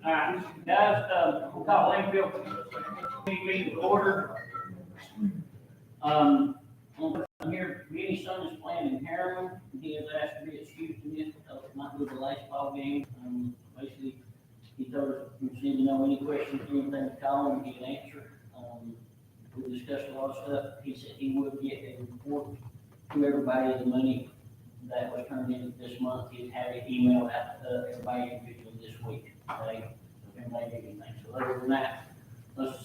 Alright, guys, we'll call Landfill meeting to order. I'm here, Vinny's son is playing in Harriman, he has asked to be excused in this because it might be the last ball game. Basically, he told us if we need to know any questions, anything to call him, he can answer. We discussed a lot of stuff, he said he would get a report to everybody, the money that was turned in this month, he'd have it emailed out to everybody individually this week, okay? If anybody did anything, so other than that, we'll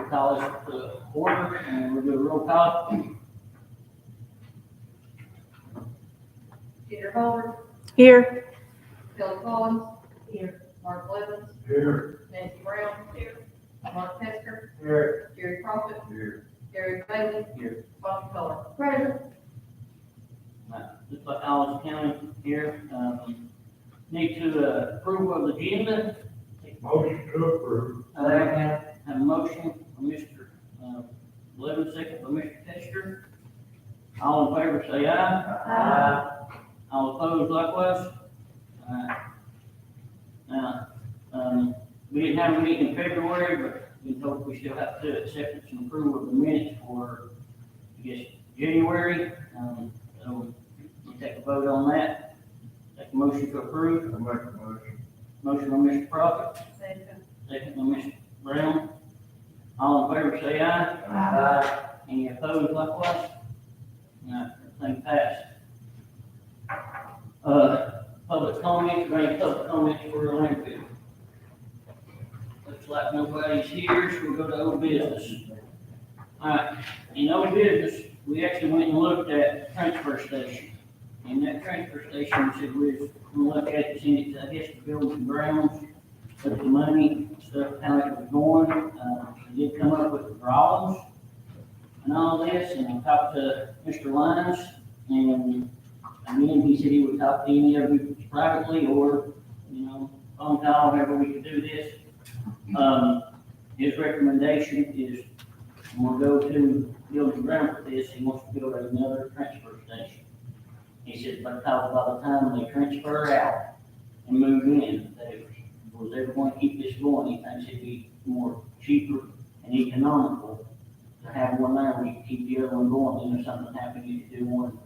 call this to order, and we'll do a roll call. Peter Holder, Here. Phil Collins. Here. Mark Levins. Here. Nancy Brown. Here. Mark Tester. Here. Jerry Prophet. Here. Gary Bailey. Here. Bobby Color. Present. Looks like Allen County here, need to approve of the agenda. Motion to approve. Have a motion from Mr. Levin, second by Mr. Tester. All in favor say aye. Aye. All opposed likewise. Now, we didn't have a meeting in February, but we told we still have to do acceptance and approval of the minutes for, I guess, January. So we take a vote on that. Take a motion to approve. I make a motion. Motion by Mr. Prophet, Second. second by Mr. Brown. All in favor say aye. Aye. Any opposed likewise? No, everything passed. Public comments, any public comments for the landfill? Looks like nobody's here, so we'll go to old business. Alright, in old business, we actually went and looked at the transfer station. And that transfer station, we said we was gonna look at it, send it to, I guess, the buildings and grounds, look at the money, stuff, how it was going. We did come up with the drawings and all this, and I talked to Mr. Lyons, and again, he said he would talk to any of you privately or, phone call, however we could do this. His recommendation is, when we go to build and ground for this, he wants to build another transfer station. He said, because by the time they transfer out and move in, they was ever going to keep this going, he thinks it'd be more cheaper and economical to have one there, we can keep the other one going, then if something happened, you could do one,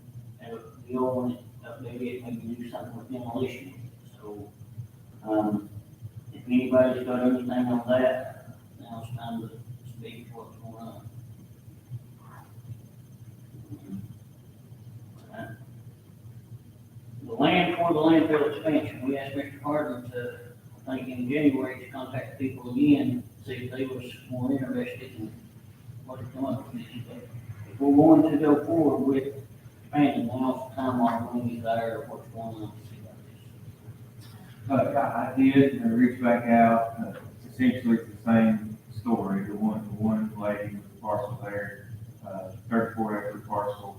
the old one, maybe do something with demolition. So, if anybody's got anything on that, now it's time to speak what's going on. The land for the landfill expansion, we asked Mr. Hardin to, I think in January, to contact people again, see if they was more interested in what to come up with. If we're going to go forward with expanding, now's the time when he's there, what's going on. I did reach back out, essentially it's the same story, the one lady with the parcel there, 34-acre parcel,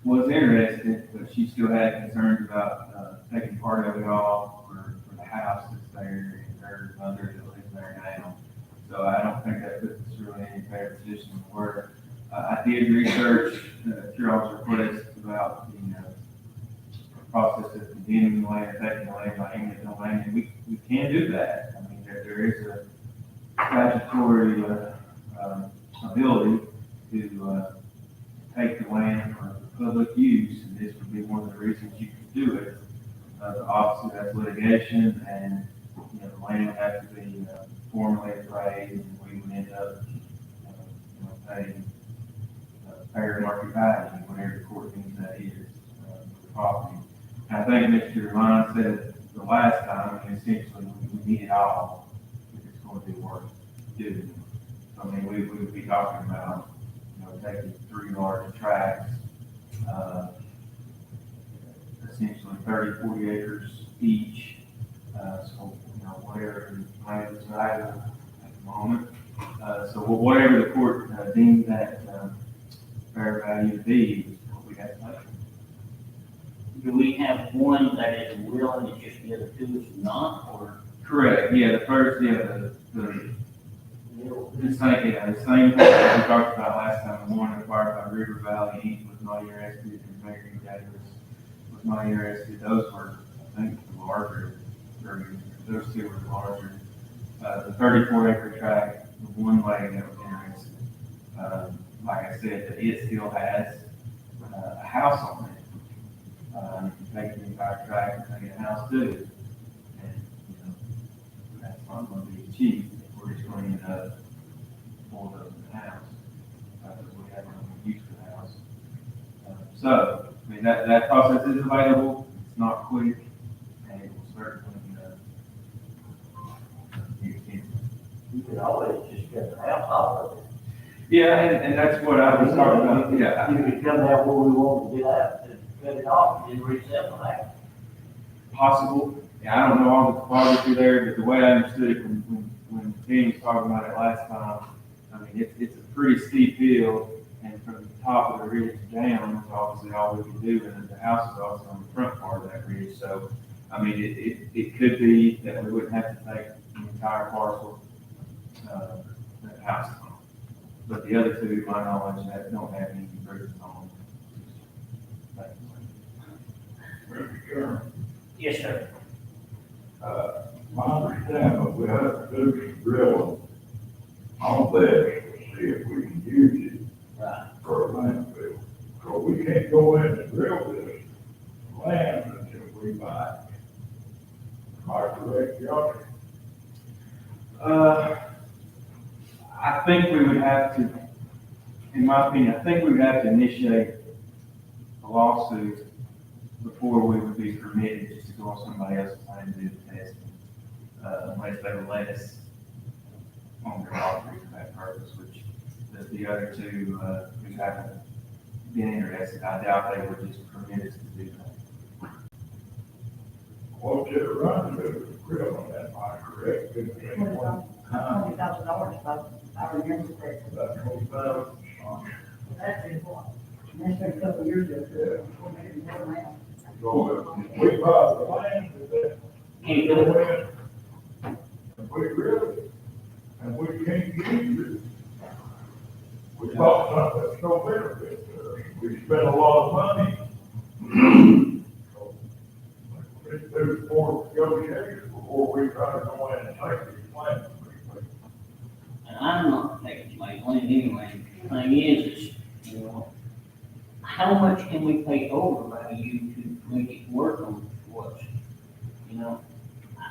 was interested, but she still had concerns about taking part of it off for the house that's there and her mother that lives there now. So I don't think that puts us really in any better position to work. I did research Charles' request about the process of condemning the land, taking the land by eminent domain, and we can do that. I mean, there is a statutory ability to take the land for public use, and this would be one of the reasons you could do it. Obviously, that's litigation, and the land would have to be formally appraised, and we would end up paying fair market value, whatever the court deems that is, for the property. I think Mr. Lyons said the last time, essentially, we need it all if it's going to be worth doing. I mean, we would be talking about, taking 3 large tracts, essentially 30, 40 acres each. So, whatever the land is valuable at the moment. So whatever the court deemed that fair value to be, is what we have to pay. Do we have one that is willing and just the other two is not, or? Correct, yeah, the first, the same thing that we talked about last time, the one acquired by River Valley Inc. was not interested, and Mary Davis was not interested. Those were, I think, the larger, or acre, those two are larger. The 34-acre tract, the one lady that was interested, like I said, that it still has a house on it. You take the entire tract and make it a house too. And, you know, that's not gonna be cheap if we're just going to end up for the house. Because we have no use for the house. So, I mean, that process is available, it's not quick, and it will certainly, be expensive. You could always just get the house off of it. Yeah, and that's what I was talking about, yeah. You could come down where we want to get out and cut it off and then resell the house. Possible. Yeah, I don't know all the topography there, but the way I understood it when Danny was talking about it last time, I mean, it's a pretty steep hill, and from the top of the ridge down, is obviously all we can do, and then the house is also on the front part of that ridge, so, I mean, it could be that we wouldn't have to take the entire parcel, that house on. But the other two, to my knowledge, that don't have any improvements on them. Mr. Chairman, Yes, sir. my understanding, we have to do some drilling on this to see if we can use it Right. for a landfill. So we can't go in and drill this land until we buy it. Am I correct, Josh? I think we would have to, in my opinion, I think we would have to initiate a lawsuit before we would be permitted just to go on somebody else's land and do the testing, unless they would let us on their property for that purpose, which the other two, who haven't been interested, I doubt they would just permit us to do that. What's it run to the drill on that, am I correct? $20,000, but I remember that. About 20,000. That's been what? That's been a couple of years ago. We're making more now. So if we buy the land, is that? Can't do it. And we really, and we can't use it. We bought something that's no benefit to us. We spent a lot of money. So, let's do more negotiations before we try to go in and take these lands. And I'm not taking my land anyway. The thing is, you know, how much can we pay overvalue to make it work on what's, you know? I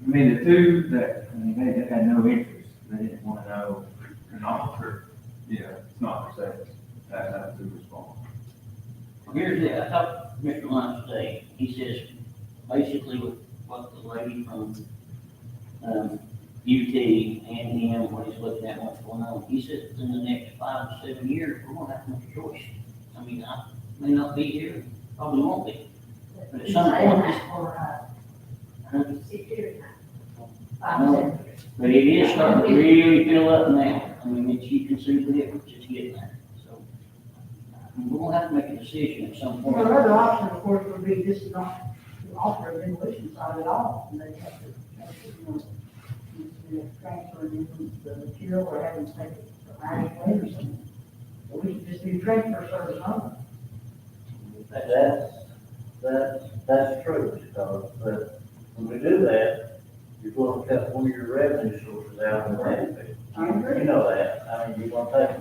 mean, the two that, I mean, they had no interest, they didn't want to know an offer, it's not for sale. That's the response. Well, here's it, I talked to Mr. Lunch today, he says, basically what the lady from, UT and him, what he's looking at, what's going on, he says in the next 5 to 7 years, we're gonna have to make a choice. I mean, I may not be here, probably won't be, but at some point, this, 6 years. No. But it is starting to really fill up now. I mean, you can see the difference it's getting there. So we're gonna have to make a decision at some point. Well, another option, of course, would be just not to offer a demolition site at all, and they have to, transfer the material or having to take it to mining away or something. Or we should just do transfer service only. That's true, because, but when we do that, you're going to cut one of your revenue sources out of the landfill. I agree. You know that, I mean, you're going to take, I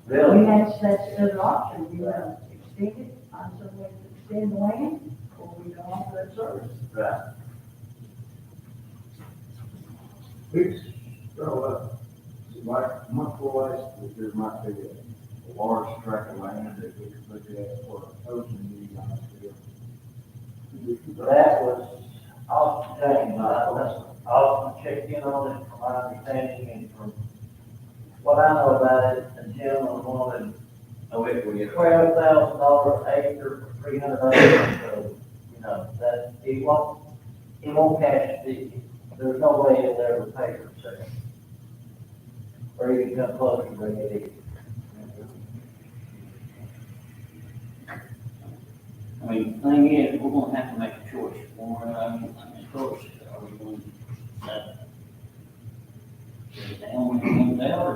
really, mean, that's the other option, we extend it, find some way to extend the land, or we don't offer that service. right, Fix, like my forecast, that there might be a large tract of land that we could look at for open use on this bill. that was Austin James, Austin checked in on it from my understanding, and from what I know about it, the gentleman wanted $12,000 acre for 300 acres, so, you know, that, he won't cash it. There's no way he'll ever pay for it, or he can come close and bring it in. I mean, the thing is, we're gonna have to make a choice. One way or another, I mean, of course, are we going to, down when it comes out, or,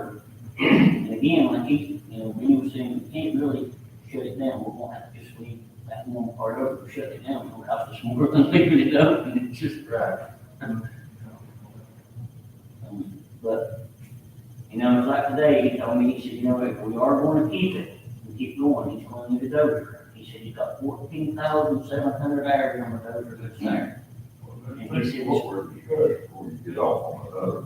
and again, like he, you know, when you were saying, you can't really shut it down, we're gonna have to just leave that one part open, shut it down, it'll cost us more than leaving it open, it's just. Right. But, you know, it's like today, he told me, he said, you know, if we are gonna keep it, and keep going, he's gonna need a dozer. He said he's got 14,700 hours on the dozer that's there. And this is what we're discussing before you get off on the other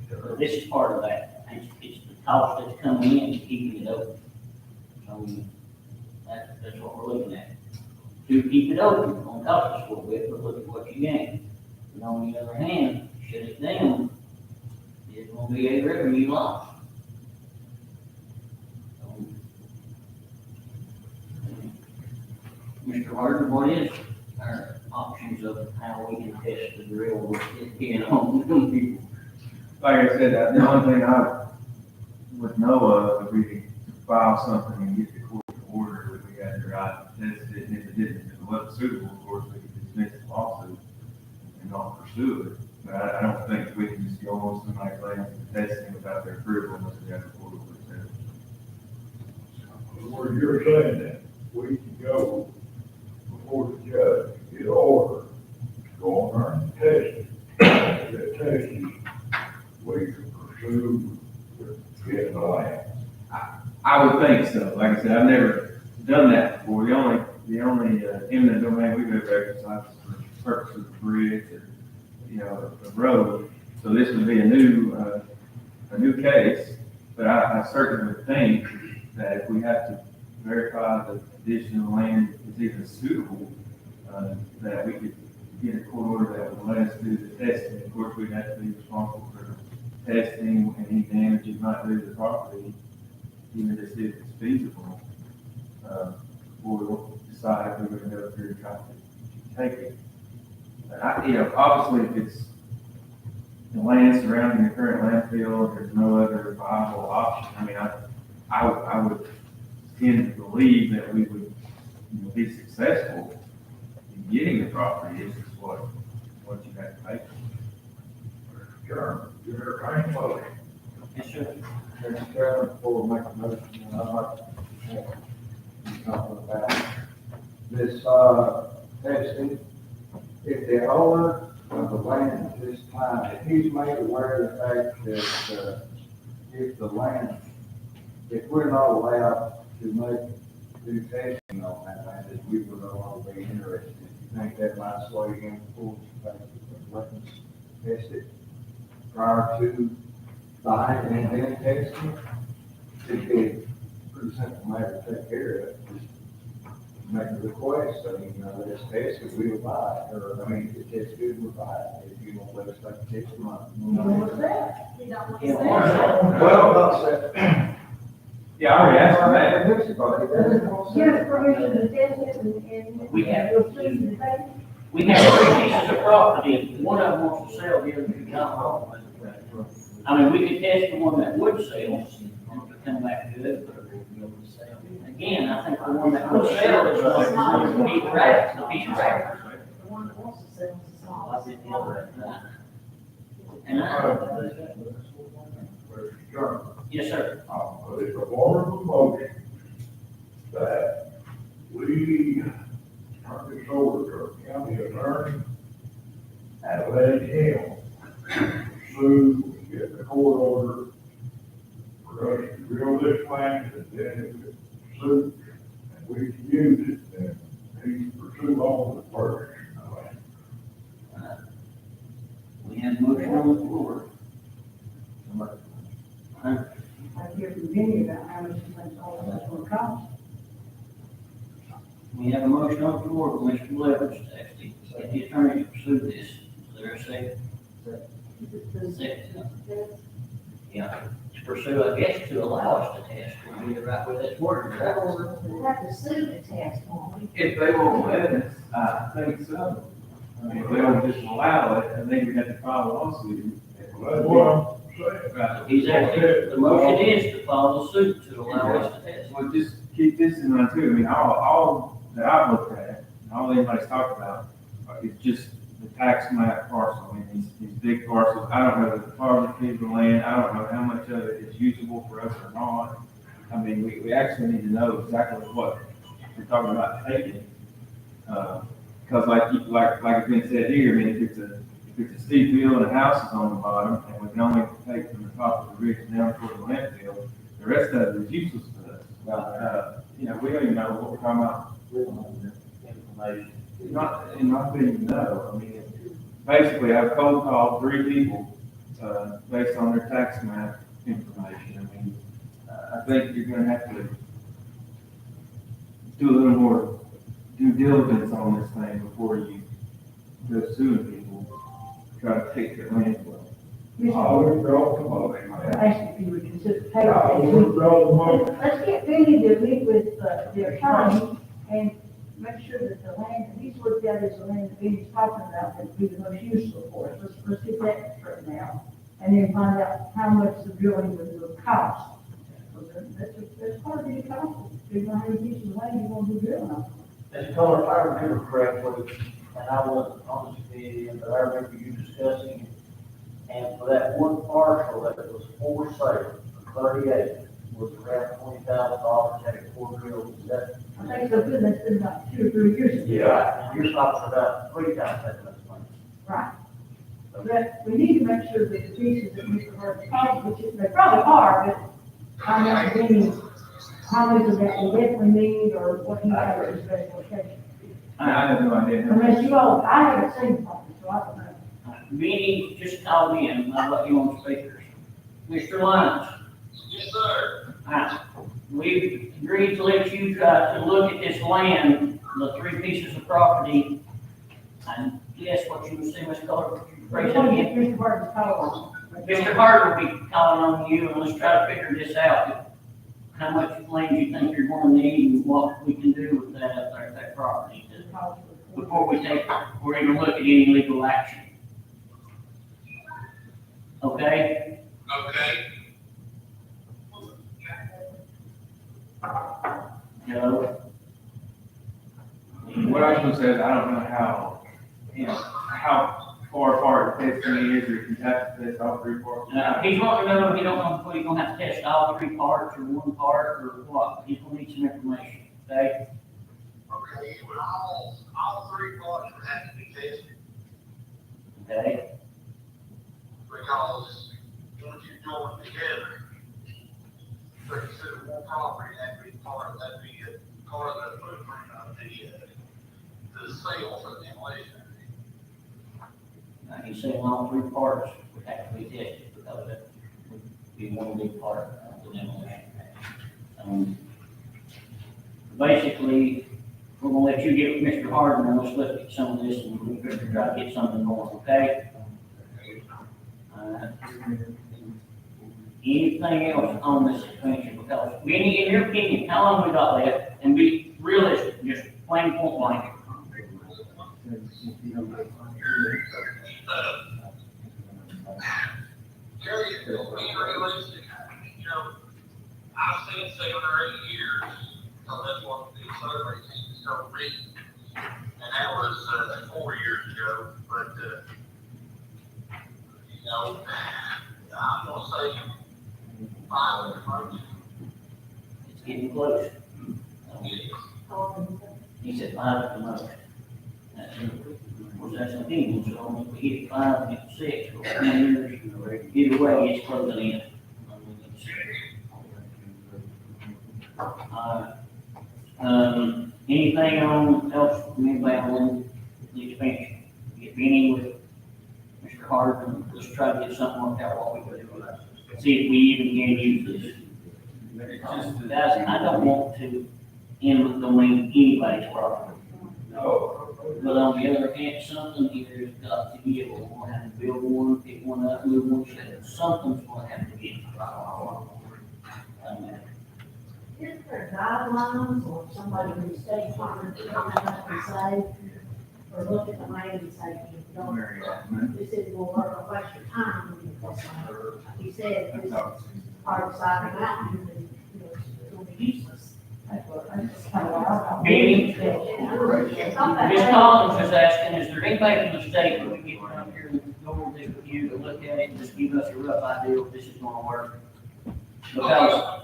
So discussion. this is part of that, it's the cost that's coming in, keeping it open. So, that's what we're looking at. To keep it open, it's gonna cost us a little bit, but look at what you gain. And on the other hand, shut it down, it's gonna be a revenue loss. So, Mr. Harder, what is our options of how we can test the drill with it being on them people? Like I said, the only thing I would know of, if we could file something and get the court to order that we had the right to test it, and if it wasn't suitable, of course, we could dismiss the lawsuit and not pursue it. But I don't think we can just go on somebody's land and test it without their approval unless we have a court order. Where you're saying that we can go before the judge, get an order, go on there and test it. If that test is, we can pursue with getting the land. I would think so. Like I said, I've never done that before. The only eminent domain we've ever exercised is for purposes of the bridge or, you know, a road. So this would be a new case, but I certainly would think that if we have to verify the condition of the land is even suitable, that we could get a court order that would let us do the testing. Of course, we'd have to be responsible for testing and any damage it might do to the property, even if it's feasible, before we'll decide if we're gonna go through and try to take it. But you know, obviously, if it's the land surrounding the current landfill, there's no other viable option. I mean, I would tend to believe that we would, you know, be successful in getting the property. It's just what you have to pay for. Sure, you're right, motion. Yes, sir. Mr. Chairman, before we make a motion, I'd like to say something about this, testing. If the owner of the land at this time, if he's made aware of the fact that, if the land, if we're not allowed to do testing on that land, that we would no longer be interested. You think that might sway him towards the fact that letting us test it prior to buying and then testing? It'd be a pretty simple matter to take care of it. Just make a request, I mean, let's test it, we'll buy it, or, I mean, if it's good, we'll buy it. If you won't let us take 6 months. What's that? You don't want to Yeah, say why? Well, not that. Yeah, I already asked for that. Give us permission to test it and. We have. We'll see the thing. We have 3 pieces of property, if one of them wants to sell, the other 2 don't. I mean, we could test the one that would sell, and if it come back good, but again, I think the one that would sell is the piece of rack, the piece of rack. The one that wants to sell is the smallest. And Mr. Chairman, yes, sir. it's a form of a motion that we turn this over to our county attorney and let him pursue and get the court order for us to drill this land, and then if it's suit and we can use it, then he pursue on the purchase. We have a motion on the floor. I hear from Vinny about how much he thinks all of that's gonna cost. We have a motion on the floor for Mr. Blevins to actually get the attorney to pursue this. Is there a second? Second. Yeah, to pursue, I guess, to allow us to test, would be the right way that's worded, right? We'll have to sue the test, won't we? If they won't let us, I think so. I mean, if they don't just allow it, I think we have to file a lawsuit. That's what I'm saying. Right. He's actually, the motion is to file a suit to allow us to test. Well, just keep this in mind too. I mean, all that I've looked at, and all anybody's talked about, is just the tax map parcel. I mean, these big parcels, I don't know the topography of the land, I don't know how much of it is usable for us or not. I mean, we actually need to know exactly what we're talking about taking. Because like it's been said here, I mean, if it's a steep hill and a house is on the bottom, and we can only take from the top of the ridge down toward the landfill, the rest of it is useless to us. You know, we don't even know what we're talking about. Information. Not being no, I mean, basically, I've cold called 3 people, based on their tax map information. I mean, I think you're gonna have to do a little more due diligence on this thing before you go suing people, try to take their land away. I withdraw the motion. I asked if you would consider I paying. withdraw the motion. Let's get Vinnie to meet with, the attorney and make sure that the land, that he's looked at is the land that Vinnie's talking about, that would be the most useful for us. Let's get that straightened out. And then find out how much the drilling would cost. That's part of the cost. If you're going to use the land, you're going to do drilling on. Mr. Fuller, if I remember correctly, and I wasn't on this committee, but I remember you discussing it. And for that one parcel that was for sale, for 30 acres, was around $20,000, had a 4 drills. Is that? I think so good, that's been about 2 or 3 years ago. Yeah. And you're talking about 3 times that much money. Right. But we need to make sure that the pieces that Mr. Hart's talking, which is, they probably are, but I'm not getting how much of that we definitely need or what he has as specification. I have no idea. Unless you all, I haven't seen the property, so I don't know. Vinnie just called in, I'll let you on speakers. Mr. Lyons. Yes, sir. We've agreed to let you try to look at this land, the 3 pieces of property, and guess what you would say, Ms. Carter? We're going to get Mr. Hart's call on. Mr. Carter will be calling on you, and let's try to figure this out. How much land you think you're gonna need and what we can do with that property before we take, or even look at any legal action. Okay? Okay. Hello? What I was gonna say is, I don't know how, you know, how far apart the testing is, or you can have to test all 3 parts. He's wanting to know if you don't know if you're gonna have to test all 3 parts or 1 part or what. He's gonna need some information, okay? Okay, well, all 3 parts would have to be tested, Okay? because once you join together, so consider one property, that'd be part of the footprint of the sale for the demolition. He's saying all 3 parts would have to be tested because that would be one big part of the demolition. Basically, we're gonna let you get with Mr. Harden and let's look at some of this and we'll try to get something going, okay? Anything else on this expansion? Because, Vinnie, in your opinion, how long we got left? And be realistic, just plain point blank. Jerry, being realistic, I've seen 7 or 8 years, so that's what the survey team is told me. And that was 4 years ago, but, I'm gonna say 5 at the most. It's getting close. He said 5 at the most. Of course, that's an opinion, so if we hit 5, hit 6, or 10 years, either way, it's closing in. Anything else from anybody on the expansion? Get Benny with Mr. Hart, and let's try to get something worked out what we can do. See if we even can use this. Guys, I don't want to end domain anybody's property. No. But on the other hand, something here has got to give. We're gonna have to build one, pick one up, move one, something's gonna have to give. Is there guidelines or somebody from the state department to come out and say, or look at the land and say, you don't, this isn't gonna work, or waste your time, because, like he said, this part of Cyber Mountain, and, it's gonna be useless. That's kind of what I thought. Benny? Something. Ms. Collins is asking, is there anybody from the state that we can get up here and go over this with you to look at it and just give us a rough idea if this is gonna work? Because,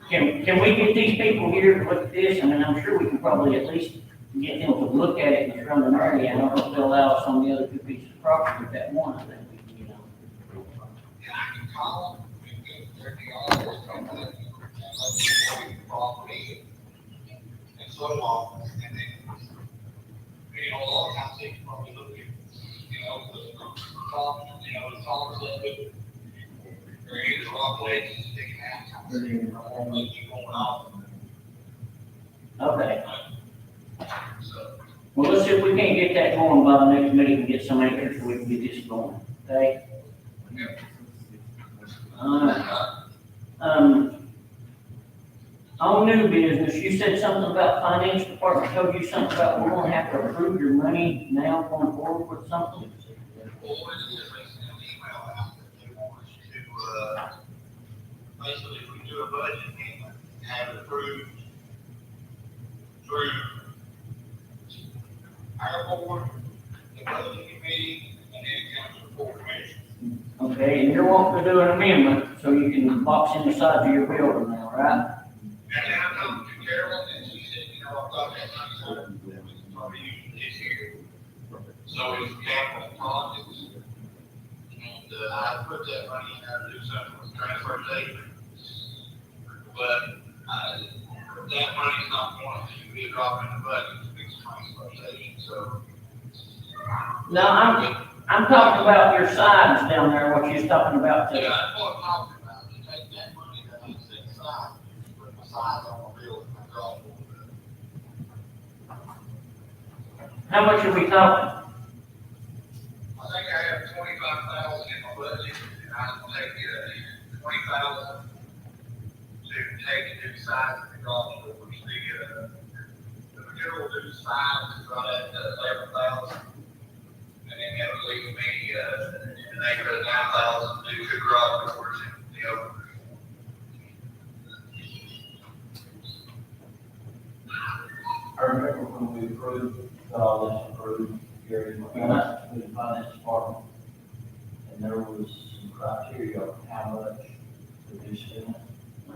Can we get these people here to look at this? I mean, I'm sure we can probably at least get them to look at it and run an area. I don't know if they'll allow us on the other two pieces of property, but that one, I think we can, Yeah, I can call them, they're the owners, and property, and so on, and then, a lot of times they can probably look at, the tolerance level, or either rock ledges sticking out, going on, Okay. so. Well, let's see if we can't get that going by the next meeting and get some answers so we can get this going, okay? On new business, you said something about finance department, told you something about we're gonna have to approve your money now going forward with something? Well, what it is, they sent an email out that they want us to, basically, if we do a budget and have it approved through our board, the budget committee, and then it comes to the board commission. Okay, and you're wanting to do an amendment so you can box in the sides of your building now, right? And then I talked to Carolyn, and she said, I've got that money, so we can probably use it this year. So it's capital projects. And, I put that money in there to do something with transfer station. But, that money's not going to be a drop in the budget to fix transfer station, so. No, I'm talking about your sides down there, what you was talking about Yeah, today. that's what I'm talking about, to take that money that I set aside, put my sides on the bill, and I draw for it. How much are we talking? I think I have 25,000 in my budget, and I can take 20,000 to take it to the size of the golf course. The material will do the size, is right at 11,000. And then that would leave me, an acre of 9,000 to do two golf courses in the open. I remember when we approved, all this approved, Gary, with the finance department, and there was some criteria of how much to do spend.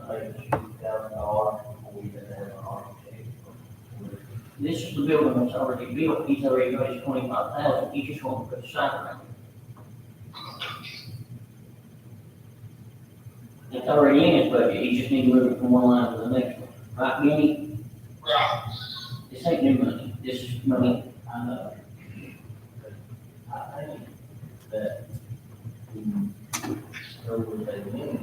I think it was $50,000 before we had to have an architect. This is the building that's already built, he's already got his 25,000, he just wants to put a side around it. It's already in his budget, he just needs to move it from one line to the next one, right, Benny? Right. This ain't new money, this is money, I know. I think that there was a limit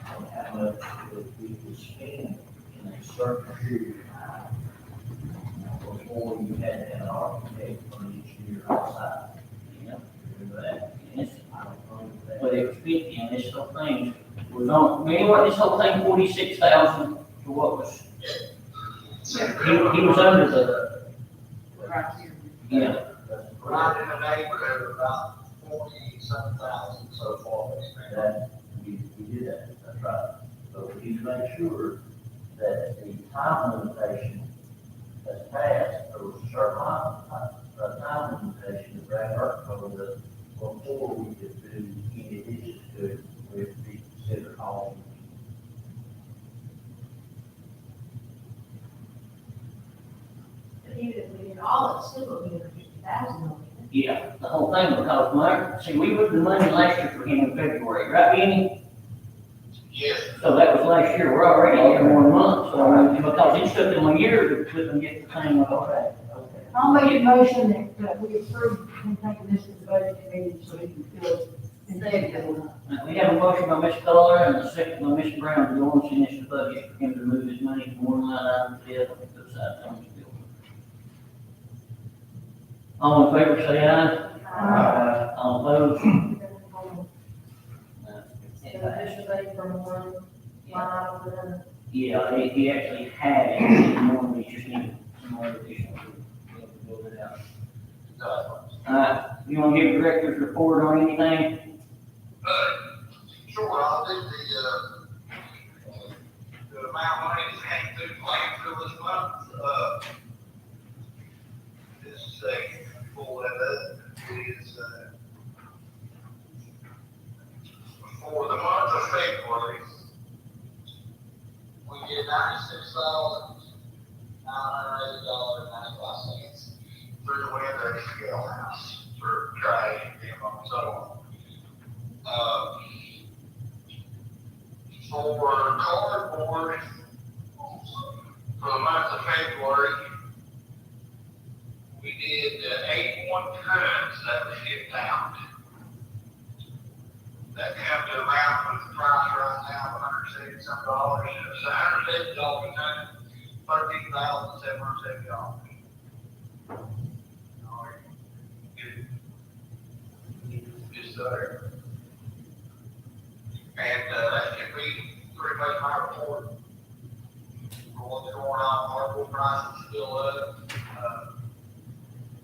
on how much that we could spend in a certain period of time before you had to have an architect for each year outside. you know? Remember that? Yes. I don't know that. But it was 50, and this whole thing was on, anyway, this whole thing, 46,000 to what was, he was under the, Right here. yeah. Right in the neighborhood of about 40-some thousand so far. That, we did that, that's right. But we need to make sure that the time limitation has passed, there was a certain time limitation that Brad Burke told us before we could do any additions to it, we have to be considered all. But even if we did all, it's still gonna be under 50,000 on it. Yeah, the whole thing, because Mark, see, we moved the money last year for him in February, right, Benny? Yes. So that was last year, we're already in 1 month, so I mean, because it took them a year to flip and get the thing, okay. I'll make a motion that we approve him taking this to the budget committee so we can fill it and then go up. Now, we have a motion by Ms. Fuller and a second by Mr. Brown to go on to this budget for him to move his money from one line item to the other, to the side on his bill. All in favor, say aye. All opposed? Extra pay from one line item to another. Yeah, he actually had it, normally just needed some more additional to build it out. You wanna give the director's report on anything? Sure, I'll do the amount of money that came through the landfill this month, this second, pull that up, is, $980.95 through the window scale house for trash and so on. For cardboard, for the month of February, we did 81 tons that were shipped out. That comes to around with the price right now of $170 some. It's $170 a ton, $13,770. Just there. And that should be pretty much my report. For what's going on, hardwood prices still up,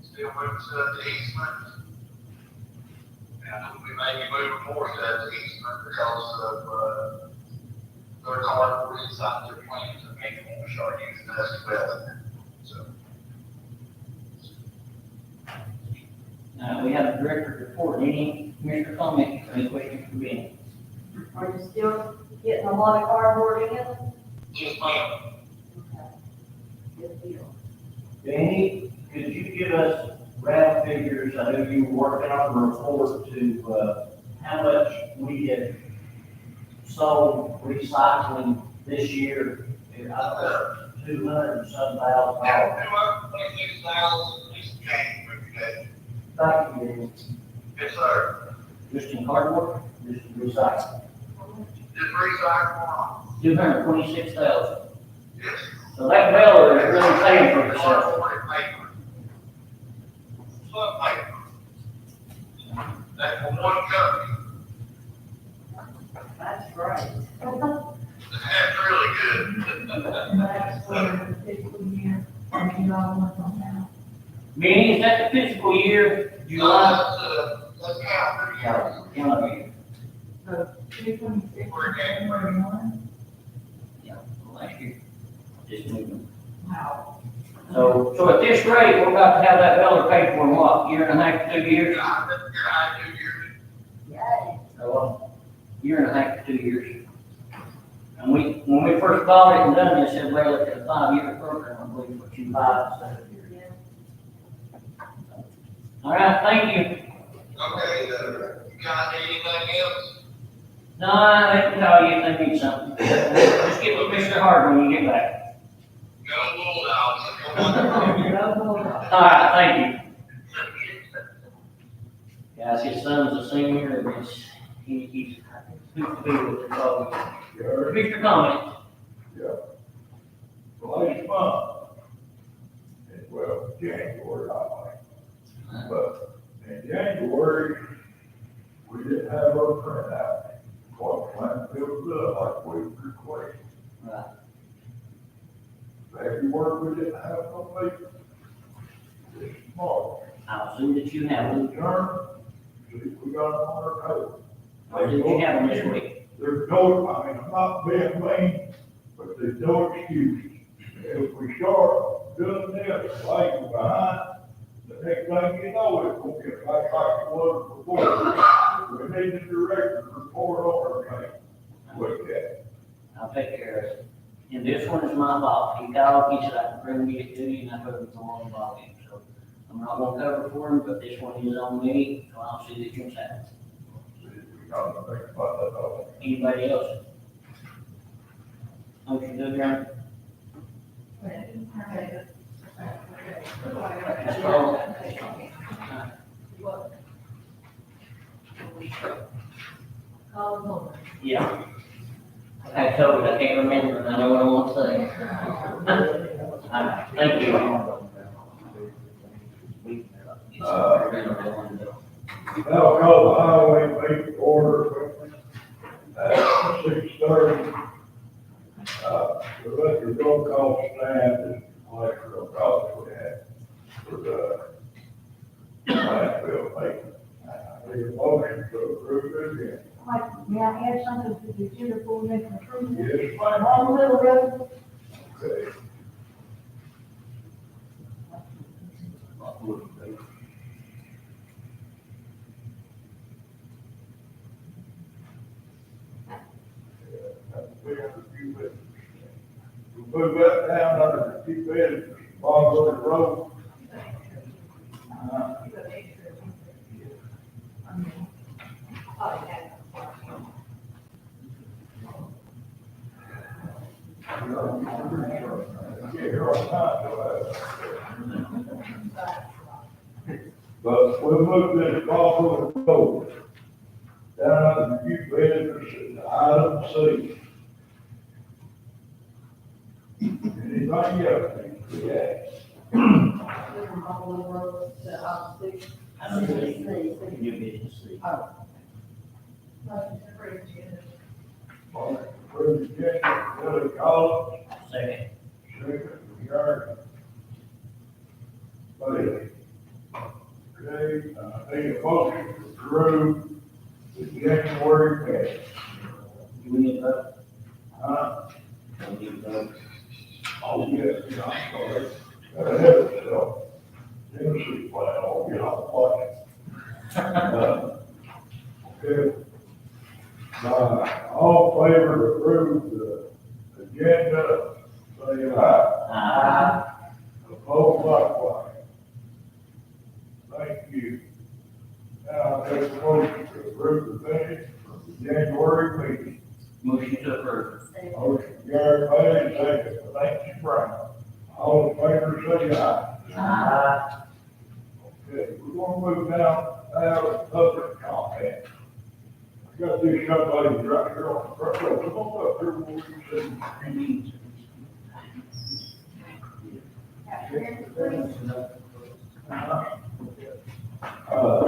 still moving stuff to Eastman. And I think we may be moving more stuff to Eastman because of, their cardboard inside their plants and making them start using us as well. So. We have a director's report. Any commissioner comment, any questions for Ben? Are you still getting a lot of cardboard in? Yes, ma'am. Good deal. Danny, could you give us round figures? I know you were working on a report to, how much we have sold recycling this year. I don't know, 200 and some thousand dollars. $226,000, just change every day. Thank you, Yes, sir. Just in cardboard? Danny. Just recycling. Just recycle. 226,000. Yes. So that baler is really paying for itself. Cardboard and paper. Some paper. That's for one company. That's great. That's really good. And that's for the fiscal year, and you all want on now. Benny, is that the fiscal year, July? That's calendar year. Calendar year. So, 226, We're getting- January 1. Yeah, last year. Just moving. Wow. So at this rate, we're about to have that baler paid for in what, year and a half, 2 years? I 2 years. Yay. Year and a half to 2 years. And when we first bought it and done this, it railed it to a 5-year program, I believe, what you buy. All right, thank you. Okay, you guys need anything else? No, I can call you if they need something. Just get with Mr. Hard when you get back. Go Bulldogs. All right, thank you. Guys, his son's a senior, and he's good to be with the dog. Sure. Mr. Comment? Last month, well, January, I think. But in January, we didn't have our printout. What landfill was like we requested. Right. February, we didn't have no meeting. This March, I'll assume that you have them. return, see, we got them on our code. Or did you have them this week? There's no, I mean, I'm not being mean, but there's no excuse. If we start doing this, lagging behind, the next thing you know, it's gonna get back like it was before. We need the director to report on everything. Look at it. I'll take care of it. And this one is my fault. He called, he said I can bring it to you, and I told him to go involve him. So I'm not gonna cover for him, but this one is on me, so I'll see that you're satisfied. See, we gotta think about that all. Anybody else? Motion to adjourn. Ms. Cole? Yeah. I told you, I can't remember, and I know what I want to say. All right, thank you. Now, call the highway meeting to order at 6:30. The rest of the roll call stand is like real calls we had for the landfill meeting. I need a motion to approve it again. Mike, may I add something to the agenda for me to approve? Yes, ma'am. On Little Road, Okay. We move that down under the keep it, Boswell Road. Get here on time, but we moved this Boswell Road down to the business, item C. Anything else? Yeah. I don't think, new business, see. Approve the agenda, Billy Collins, Second. second, Gary. Bailey. Okay, need a motion to approve the January pay. Do we need a vote? Do We need a vote. Oh, yes, yeah, I'm sorry. Gotta have it, so, Tennessee plan, I'll get off okay. All in favor to approve the agenda, say aye. Opposed, likewise. Thank you. Now, I take a motion to approve the minutes from the January meeting. Motion to approve. Motion, Gary Bailey, second, thank you, Brown. All in favor, say aye. Okay, we're gonna move down, to public comment. I got this young lady right here on the front row, come on up here, where we see.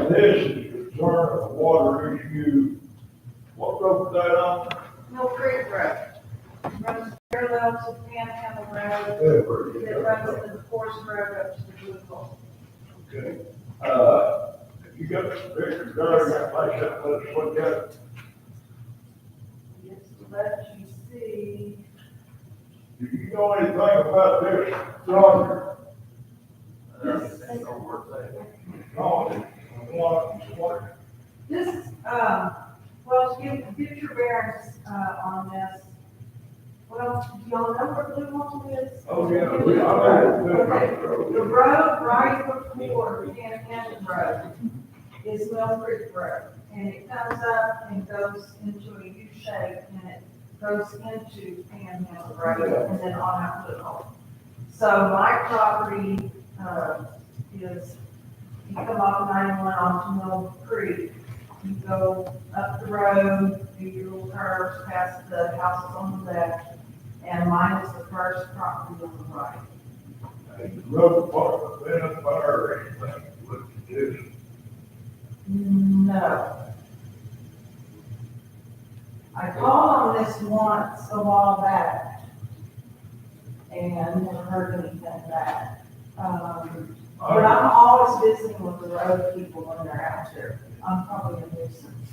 This is concern of water issue. What road is that on? Mill Creek Road. Runs parallel to Panhandle Road. Everett. It runs to the Forest Road up to the Blue Hole. Okay, you got the picture, Gary, got like that, let's look at it. Just to let you see. Do you know anything about this project? No, what? This is, well, to give future bearings, on this. Well, do y'all know where Blue Hole is? Oh, yeah, we are. Okay, the road right before Panhandle Road is Mill Creek Road. And it comes up and goes into a U shape and it goes into Panhandle Road and then on out Blue Hole. So my property, is, you come off 91 onto Mill Creek, you go up the road, do your little curves past the houses on the left, and mine is the first property on the right. The road department, then fire or anything, look at this. No. I called on this once a while back, and never heard anything back. But I'm always visiting with the road people when they're out there. I'm probably a nuisance.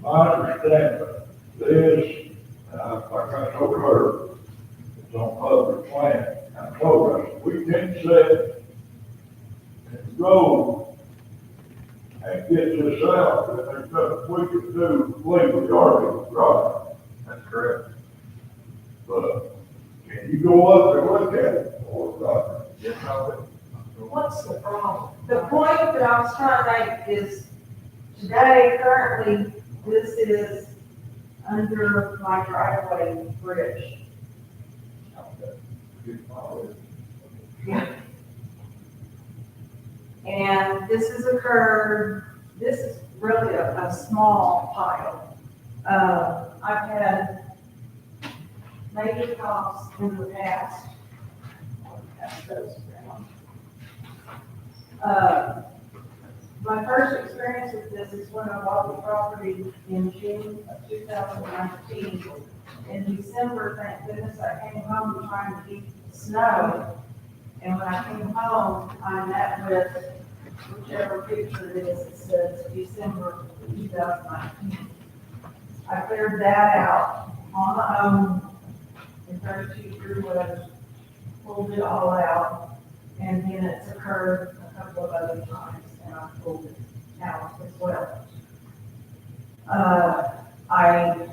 I understand, but this, like I told her, it's on public land. I told her, we can set and go and get this out, and there's nothing we can do legally or right. That's correct. But can you go up and look at it, or not? Yes, I will. What's the problem? The point that I was trying to make is, today, currently, this is under my driveway bridge. And this has occurred, this is really a small pile. I've had major costs in the past. Pass those around. My first experience with this is when I bought the property in June of 2019. In December, thank goodness, I came home trying to beat the snow. And when I came home, I met with whichever picture it is, it says December 2019. I cleared that out on my own, in 32 through woods, pulled it all out, and then it's occurred a couple of other times, and I pulled it out as well. I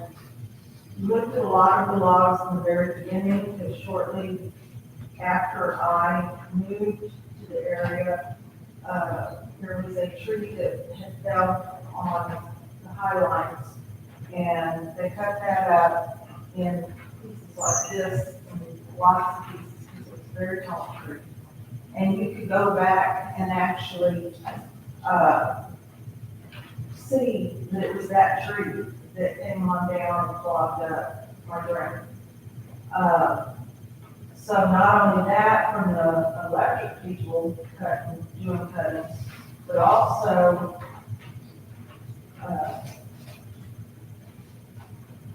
looked at a lot of the logs in the very beginning, because shortly after I moved to the area, there was a tree that had fell on the high lines, and they cut that up in pieces like this, and lots of pieces, because it was a very tall tree. And you could go back and actually, see that it was that tree that came on down and clogged up my drain. So not only that, from the electric people doing cuttings, but also,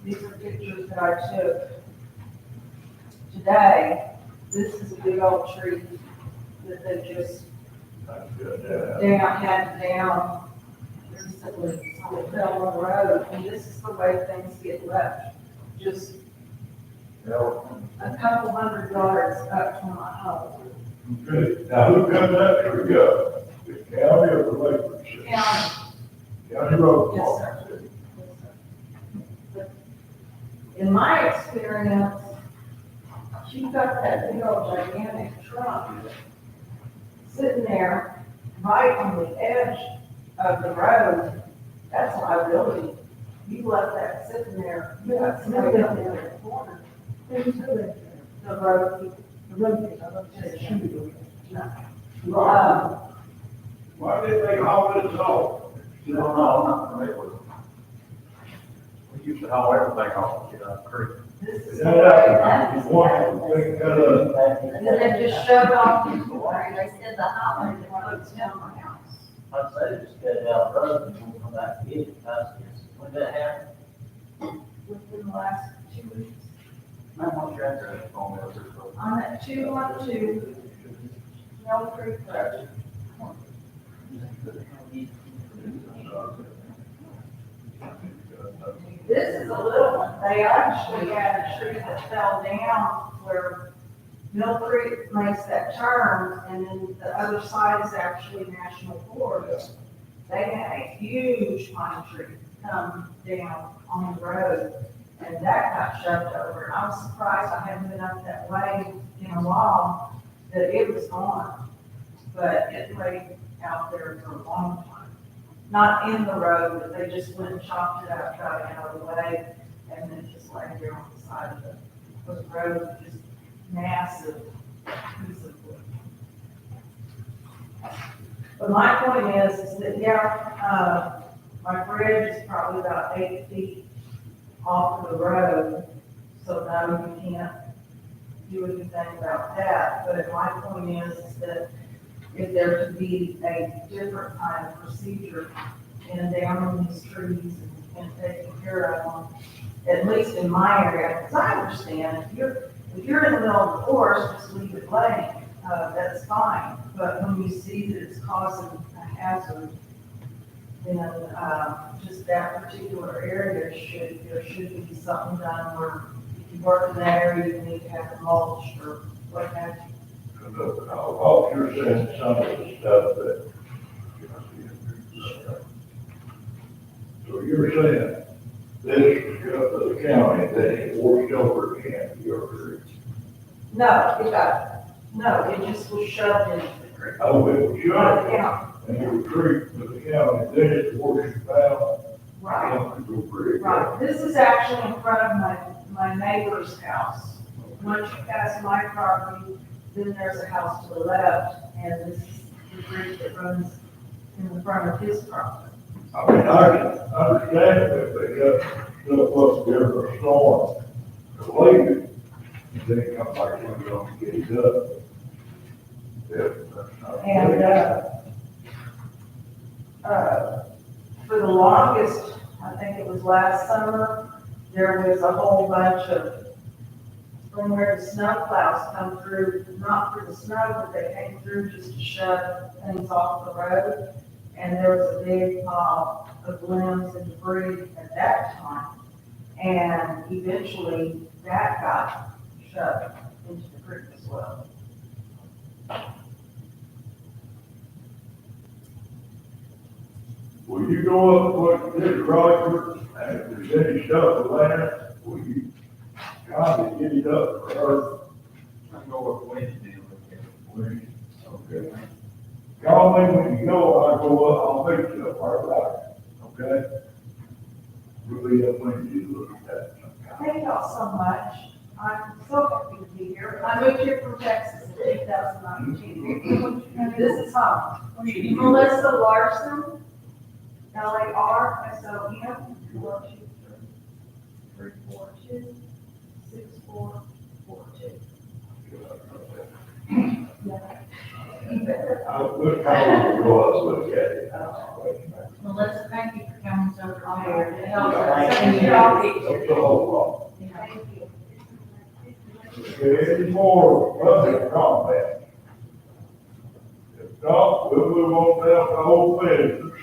these are pictures that I took today. This is a big old tree that they just That's good, yeah. had down recently, so it fell on the road, and this is the way things get left. Just a couple hundred yards up from my home. Okay, now who cut that tree up? The county or the Lakers? County, County road. yes, sir. Yes, sir. But in my experience, she got that big old gigantic trunk sitting there right on the edge of the road. That's liability. You left that sitting there, you got somebody up there in the corner. The road people. The road people. Right. Why did they haul this off? You don't know, it was, we used to haul everything off, you know, creek. This is Is the that way after that you want to cut up? and then they just shoved off the water, they said the highway department's down my house. I'd say just get it out the road and we'll come back and get it. When that happened, Within the last 2 weeks. Man, what's your address on there? I'm at 212 Mill Creek Road. This is a little one. They actually had a tree that fell down where Mill Creek makes that turn, and then the other side is actually National Forest. They had a huge pine tree come down on the road, and that got shoved over. I was surprised, I hadn't been up that way in a while, that it was gone. But it lay out there for a long time. Not in the road, but they just went and chopped it up, got it out of the way, and then just laid there on the side of the road, just massive piece of wood. But my point is that, yeah, my bridge is probably about 8 feet off of the road, so no, you can't do anything about that. But my point is that if there could be a different kind of procedure in down these trees and taking care of them, at least in my area, because I understand if you're in the middle of the forest, just leave it laying, that's fine. But when you see that it's causing a hazard, then, just that particular area there should be something done where if you work in that area, you need to have it mulched or what have you. All you're saying, some of the stuff that, so you're saying this is up to the county, that it washed over again, you're, No, it just was shoved into the creek. oh, it was By shut, the county. and it was creek to the county, then it washed down. Right, Up to the bridge. right. This is actually in front of my neighbor's house. Once you pass my property, then there's a house to the left, and this is the bridge that runs in the front of his property. I mean, I can understand it if they got stuff up there for a storm, to leave it, and then it comes back when you don't get it up. Yeah, that's not. And, for the longest, I think it was last summer, there was a whole bunch of, from where the snow plows come through, not for the snow, but they came through just to shove things off the road. And there was a big pile of limbs and debris at that time. And eventually that got shoved into the creek as well. Will you go up and put this Roger, and if there's any stuff around, will you kind of get it up for her? I can go with the wind. Please. Okay. Y'all me when you go, I'll go up, I'll meet you up our right, okay? We'll be up when you look at that. Thank y'all so much. I'm so happy to be here. I moved here from Texas in 2019. This is home. Melissa Larson, LARSON, 1-2-3-4-2, 6442. I'll look how it was, look at it. Melissa, thank you for coming so prepared. It helps Thank us. you. That's the whole Thank you. lot. Okay, any more other comments? If not, we'll move on down to old business.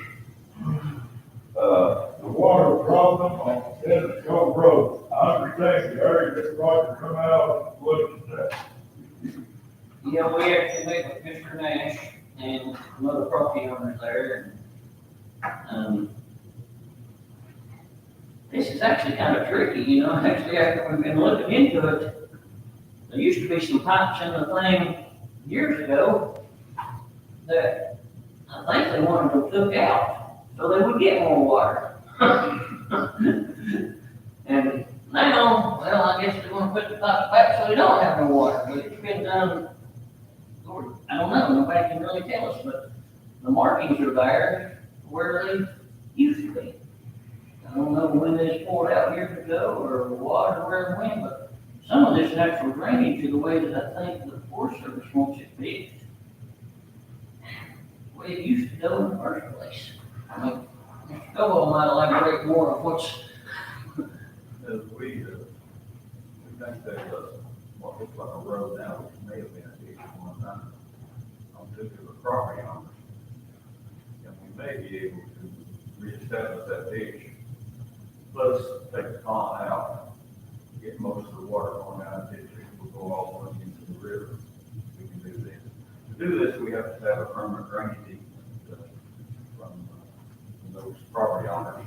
The water problem on Dennis Cove Road. I understand you heard that Roger come out and look at that. Yeah, we actually met with Mr. Nash and some other property owners there, and, this is actually kind of tricky, you know, actually after we've been looking into it, there used to be some pipes in the thing years ago that I think they wanted them took out, so they would get more water. And now, well, I guess they want to put the pipes back so they don't have no water, but it's been done, Lord, I don't know, nobody can really tell us, but the markings are there where they used to be. I don't know when they poured out years ago or what or where and when, but some of this natural drainage is the way that I think the Forest Service wants it fixed. The way it used to go in the first place. I mean, Mr. Cobo might elaborate more on what's, We think that, what looks like a road now, which may have been a ditch at one time, on two different property owners. And we may be able to reestablish that ditch, plus take the pond out, get most of the water going out of the ditch, will go all the way into the river. We can do this. To do this, we have to have a permanent drainage easement from those property owners.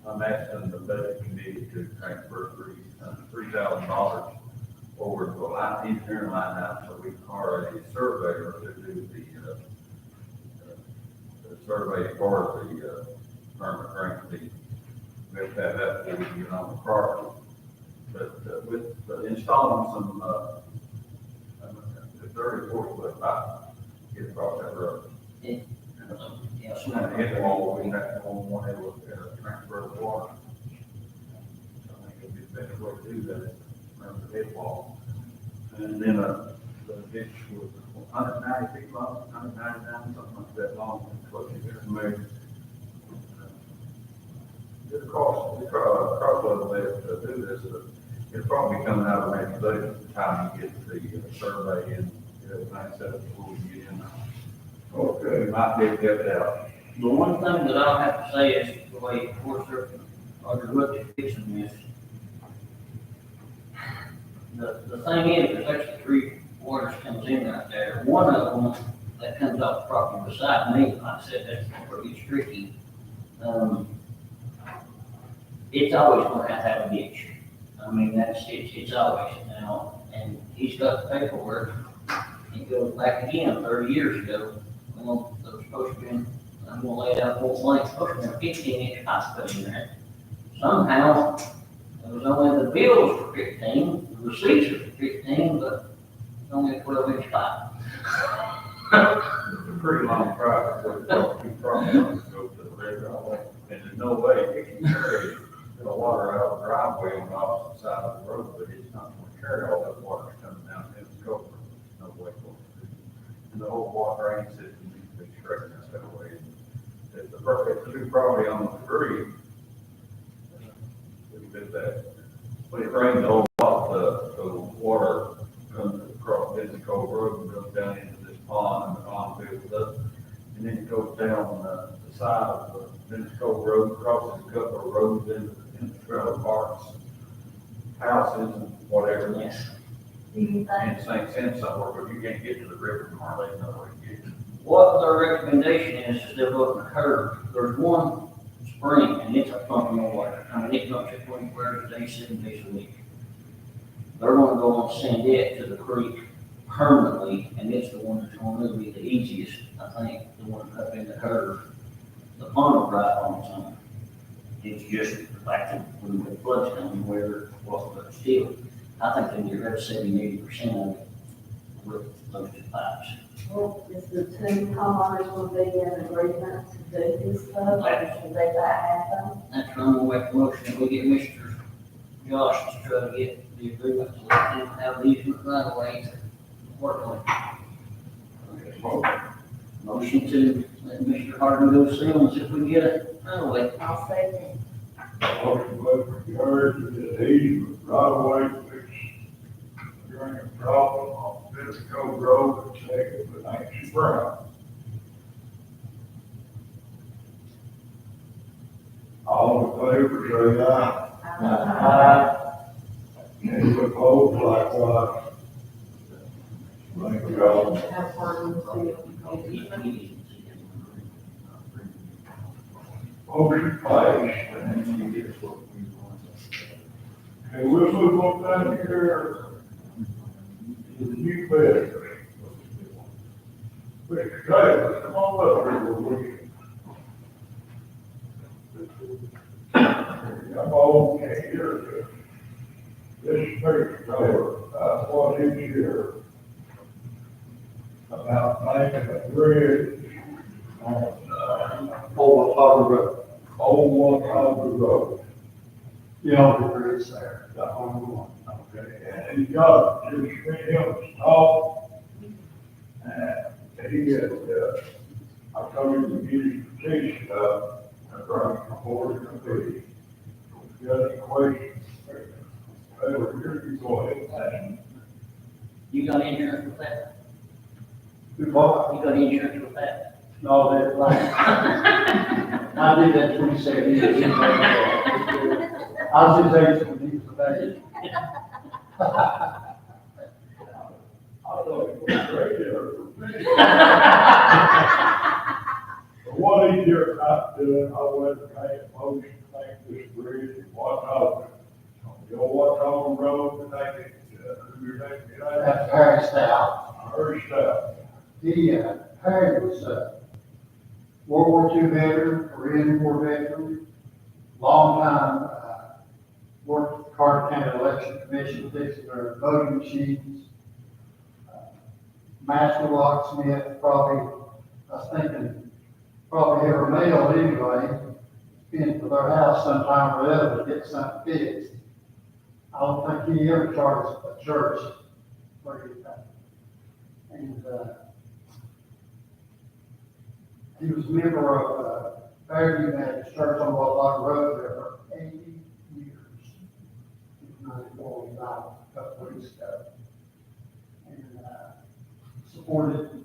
I'm asking the budget committee to transfer $3,000 over to a line, engineering line now, so we can hire a surveyor to do the survey for the permanent drainage. We have to have that before we can get on the property. But with installing some 30 or 40 foot pipe, get across that road. yeah, And hit the wall, we have to go on one end with transfer the water. So I think it'd be the best way to do that, around the head wall. And then, the ditch was 190 feet long, 199, something like that long, that's what you just made. It costs a little bit to do this, but it's probably coming out of next budget, by the time you get the survey and everything set up before we get in. Okay. We might be able to get it out. the one thing that I'll have to say is the way Forest Service, or look at fixing this. The thing is, there's actually 3 waters comes in right there. One of them that comes off the property beside me, like I said, that's where it gets tricky. It's always gonna have to have a ditch. I mean, it's always now, and he's got the paperwork. It goes back again 30 years ago. Well, there was supposed to be, I'm gonna lay it out full length, supposed to be a 15-inch pipe put in there. Somehow, it was only the bills for 15, the receipts were for 15, but only a 12-inch pipe. It's a pretty long drive, so it's got 2 property owners go to the river, and there's no way it can carry the water out of the driveway on the opposite side of the road, but it's not gonna carry all that water coming down in the culvert. No way for it to do. And the whole water drain system needs to be straightened out that way. If the 2 property owners agree, we can do that. When it rains a whole lot, the water comes across Dennis Cove Road and goes down into this pond, and the pond fills up. And then it goes down the side of the Dennis Cove Road, crosses a couple of roads into the trailer parks, houses and whatever. Yes. Do you think? And St. Sims somewhere, but you can't get to the river from Marley, no way to get to. What their recommendation is they're looking at curve. There's one spring, and it's a pumping of water. I mean, it comes at 24 hours a day, 7 days a week. They're gonna go and send it to the creek permanently, and it's the one that's gonna be the easiest, I think, the one up in the curve. The pond right on its own. It's just like when the floods come where it was, but still, I think they get rid of 70-80% of it with those two pipes. Well, is the two homeowners will be in agreement to do this stuff, or should they buy half of them? That's why I'm gonna make a motion, we get Mr. Josh to try to get the agreement to let them have the easement right away to work on it. Motion to let Mr. Hardin go see them, see if we can get it right away. I'll say that. Motion by McGurk, that he right away fix the drain problem on Pisco Road and take it to Nancy Brown. All in favor, say aye. Any opposed, likewise. Thank you all. Have fun with you. Motion passed. And we'll move on down here to the new business. Mr. Taylor, come on up here, will you? I'm all here. This is Mr. Taylor, what is here about making a bridge on, Old Harbor Road. Old One Harbor Road. Yeah, the bridge there, the only one. Okay, and he got just been him talk. And he had, I told him to get his petition up and bring it before the committee. If you got any questions, they were here, you go ahead and ask them. You got insurance with that? Good luck. You got insurance with that? No, they're like, I did that 27 years. I was his age when he was a baby. I thought it was great there. But what he did not do, I went and made a motion to make this bridge in Watauga. You know, Watauga Road, and they who your name is? That's Harry Stout. Hurry, stop. Harry was World War II veteran, Korean War veteran, long time, worked with the Carter County Election Commission, fixing their voting machines. Master locksmith, probably, I was thinking, probably every male anyway, been to their house sometime or other to get something fixed. I don't think he ever charged a church for anything. And, he was a member of, Fairview Baptist Church on Watauga Road there for 80 years. He was 94 when he died a couple of weeks ago. And, supported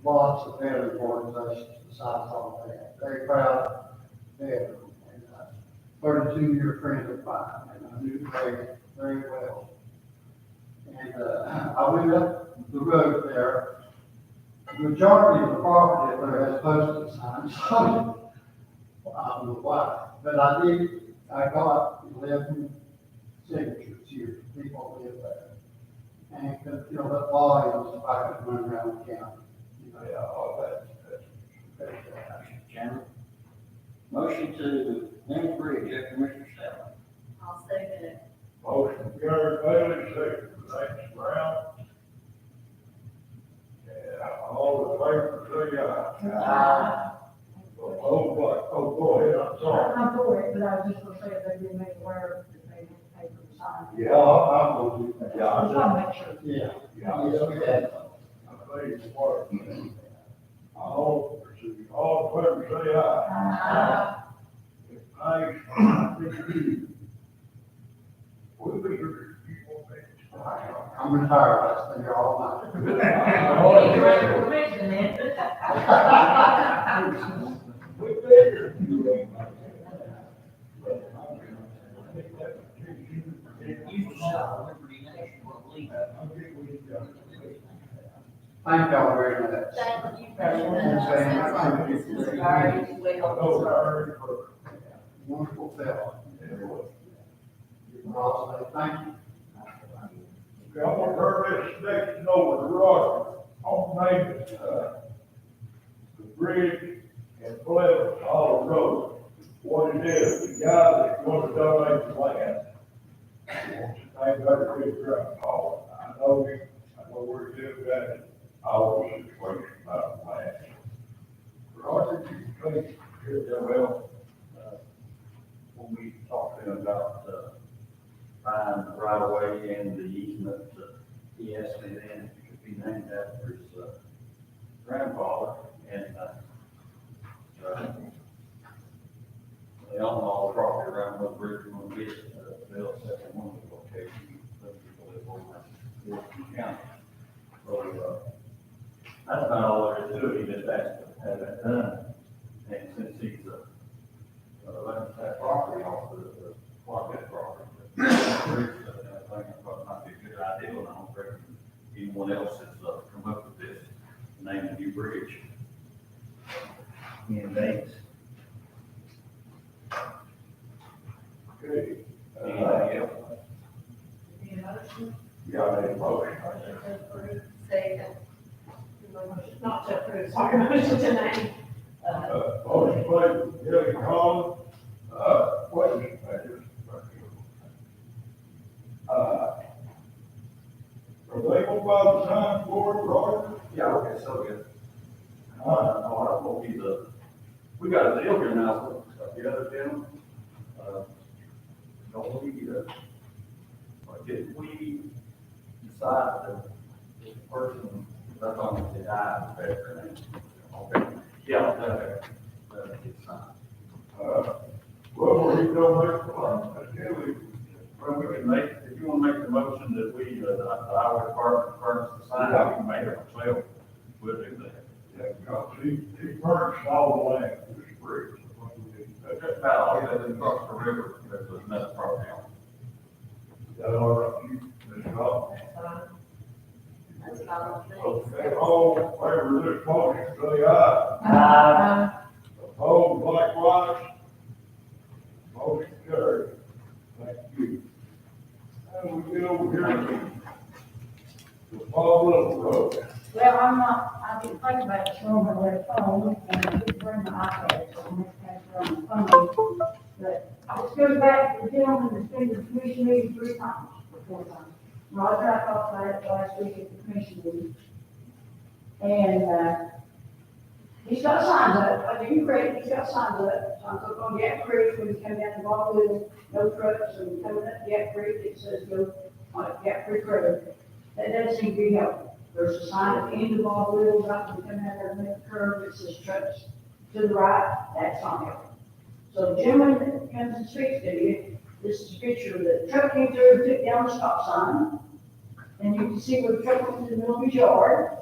lots of veteran organizations besides all that. Very proud veteran, and 32-year friend of mine, and I knew Ray very well. And I went up the road there. The majority of the property up there has posted signs, so I don't know why, but I got 11 signatures here, people live there. And, you know, that volume is I could run around the county. You know, Yeah, all that. Chairman. Motion to lend bridge after Mr. Stout. I'll say that. Motion, Gary Bailey, second, Nancy Brown. Yeah, all in favor, say aye. Go ahead, I'm sorry. I'm for it, but I was just gonna say that they've been made aware that they have to pay for the sign. Yeah, I'm gonna do that. Just want to make sure. Yeah. Yeah, Yes, we had. I think it's work. All in favor, say aye. Aye. We'll be here if you want me. I'm retired, I stay here all night. Oh, you're ready for permission then. We'll be here. You just said Liberty National, I believe. Thank y'all very much. Thank you very much. Sounds like this is very well Oh, deserved. Larry, for- Wonderful fellow. Ross, thank you. I want her this next over the road, on name the bridge and Pleasant, all the road. What it is, the guy that's gonna donate the land, wants to name that big ground, I know him, I know where he lives at, all the situation about the land. Roger, you think, Yeah, well, when we talked to him about, buying the right of way and the easement, he asked me then if it could be named after his, grandfather, and, they own all the property around the bridge, and one bit, they'll set one of the locations, but people live over in Wilson County. So, that's not all there is to it, he just asked to have that done. And since he's, letting that property off the Quacket property, I think it might be a good idea, and I don't reckon anyone else has, come up with this, name the new bridge. In dates. okay, Anybody else? Need a motion? yeah, I made a motion. To approve, second. Not to approve, sorry, motion to name. Motion by Gary Collins, wait, are they gonna buy the sign for it, Roger? Yeah, okay, so good. No, I don't know, he's we got a deal here now, the other gentleman, don't we, like, if we decide that this person, that's on the die, veteran, okay, yeah, that gets signed. Well, he's gonna make the line, that's Gary. Well, we can make, if you wanna make the motion that we, the highway department furnish the sign, we can make it ourselves, we'll do that. Yeah, because he furnished all the land for this bridge. Just about all that across the river, there's another property on. That all right, Ms. Collins? That's fine. Okay, all in favor of this motion, say aye. Opposed, likewise. Motion carried. Thank you. And we get over here to the Paul Little Road. Well, I didn't think about it, so I'm gonna let it phone, and I didn't bring my iPad, so I'm gonna pass it on the phone. But this goes back to the gentleman that's been to the commission meeting 3 times, or 4 times. Roger, I talked about it last week at the commission meeting. And, he's got signs up, I didn't agree, he's got signs up, signs up on Gap Creek, when you come down the ball with no trucks, and coming up Gap Creek, it says go on Gap Creek Road. That doesn't seem to be helpful. There's a sign at the end of all wheels, right when you come out of the curve, it says trucks to the right, that's not helpful. So the gentleman that comes and speaks to you, this is a picture of the truck came through, took down the stop sign, and you can see where the truck went in the middle of his yard.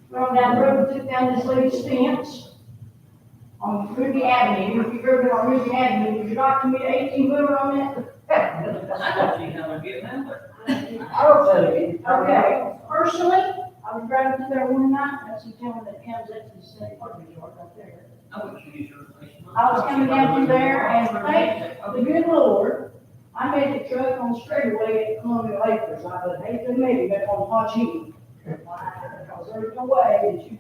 Went on down the road, took down this lady's fence on Ruby Avenue. If you've ever been on Ruby Avenue, would you like to meet an 18-wheeler on that? I don't see how they're getting out there. I'll tell you. Okay, personally, I was driving through there one night, that's the gentleman that comes up to the state park yard right there. I wouldn't use your place. I was coming down through there, and thank the good Lord, I made the truck on straightaway at Columbia Acres. I would hate to admit it, but on Hodge Hill. Because there's no way that you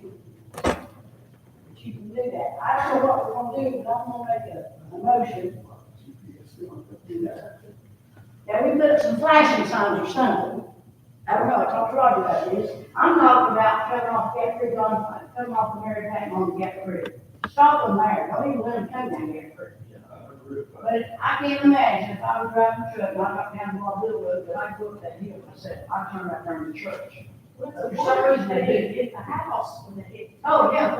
can do that. I don't know what we're gonna do, but I'm gonna make a motion. Yeah, we put some flashing signs or something. I don't know, I talked to Roger about this. I'm talking about cutting off Gap Creek cutting off the Mary Patton on Gap Creek. Stop them there, don't even let them come down Gap Creek. But I can't imagine if I was driving a truck and I got down Bob Little Road, that I'd go up that hill, I said, I'd turn right there in the church. For some reason they did. Hit the house when they hit. Oh, yeah,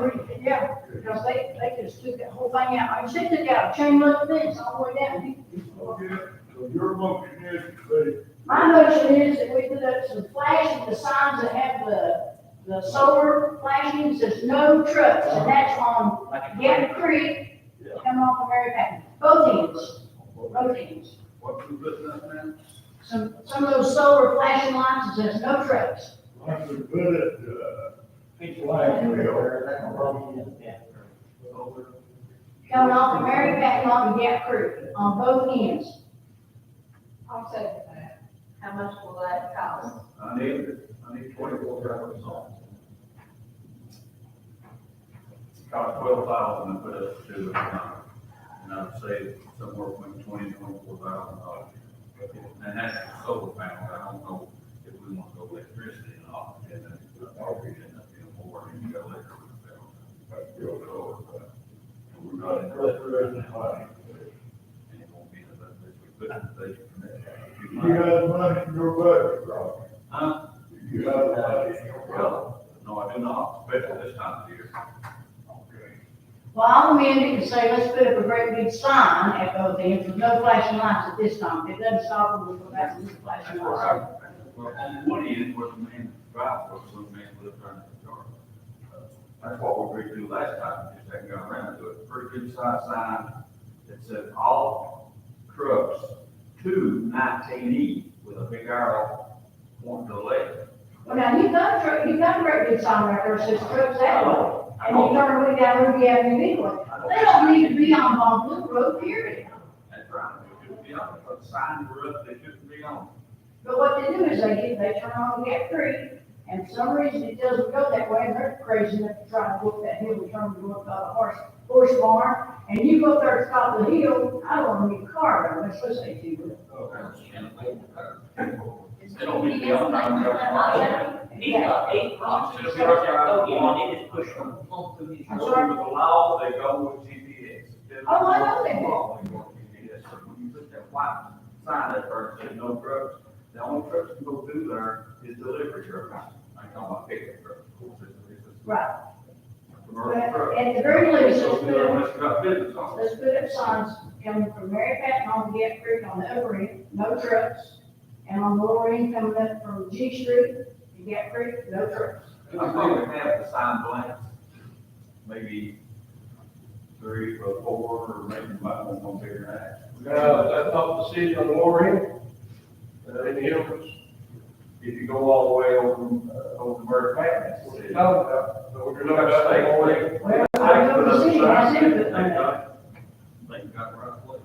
because they just took that whole thing out. I said, took out a chain link fence all the way down. Okay, so your motion is to My motion is that we put up some flashing, the signs that have the solar flashing, says no trucks, and that's on Gap Creek, coming off of Mary Patton, both ends. What we putting up now? Some of those solar flashing lights, it says no trucks. I could put it, Coming off of Mary Patton, off of Gap Creek, on both ends. I'll second that. How much will that cost? I need 24 traffic signs. Cost 12,000 to put up to the counter. And I would say somewhere between 20 and 24,000 dollars. And that's the solar panel. I don't know if we want to go electricity or not. And then probably end up being more and you got electric bill. That's real low. And we're not in and it won't be in the budget. We put in the budget for that. You got money in your budget, Rob? Huh? You got money in your budget? Well, no, I do not, especially this time of year. Okay. Well, I'll amend it and say, let's put up a great big sign at both ends with no flashing lights at this time. If it doesn't stop them, we'll go back to the flashing lights. Well, on one end where the man drives, where the man lives around the yard. That's what we agreed to last time, just haven't got around to it. Pretty good size sign that says all trucks to 19E with a big arrow pointing to the left. Well, now, you've got a great big sign right there that says trucks that way. And you turn way down Ruby Avenue anyway. They don't need to be on Von Blue Road, period. That's right, they shouldn't be on it, but the signs were up, they shouldn't be on. But what they do is they turn on Gap Creek, and for some reason it doesn't go that way, and they're crazy enough to try to go up that hill and turn to go up the horse barn. And you go up there at the top of the hill, I don't want to meet a car there, that's supposed to say two. They don't need to be on time. He got 8 blocks, he starts at Oklahoma, and they just push from home to his. I'm sorry? With the law, they go with GPS. Oh, I know they do. Law, they go with GPS. So when you put that white sign up there that says no trucks, the only trucks that go through there is delivery trucks. I ain't talking about pickup trucks, of course, it's Right. commercial But trucks. at the very least, So unless you got business on it. let's put up signs coming from Mary Patton on Gap Creek on the upper end, no trucks. And on the lower end, coming up from G Street to Gap Creek, no trucks. I probably have the sign blanks, maybe 3 or 4, or maybe about one bigger than that. That's not the city on the lower end, in the hills. If you go all the way over Murray Patton, that's the city. So we're looking at that lower end. Well, I know the city has input on that. They got the right place.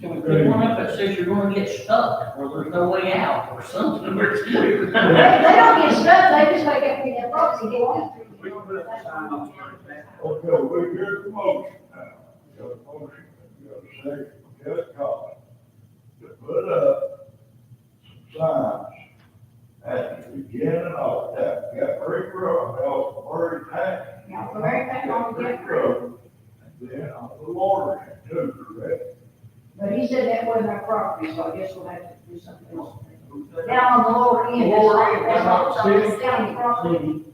Can we put one up that says you're gonna get stuck, or there's no way out, or something? They don't get stuck, they just make up their property, they want to. We can put up a sign on Murray Patton. Okay, we hear the motion now. We got a motion, we got a second, Jeff Collins, to put up some signs at the beginning of that, Gap Creek Road, else Murray Patton. Now, from Mary Patton on to Gap Creek, Road, and then on the water end too, correct? but he said that wasn't our property, so I guess we'll have to do something else. Down on the lower end, Lower end, that's not, that's not it's down the property.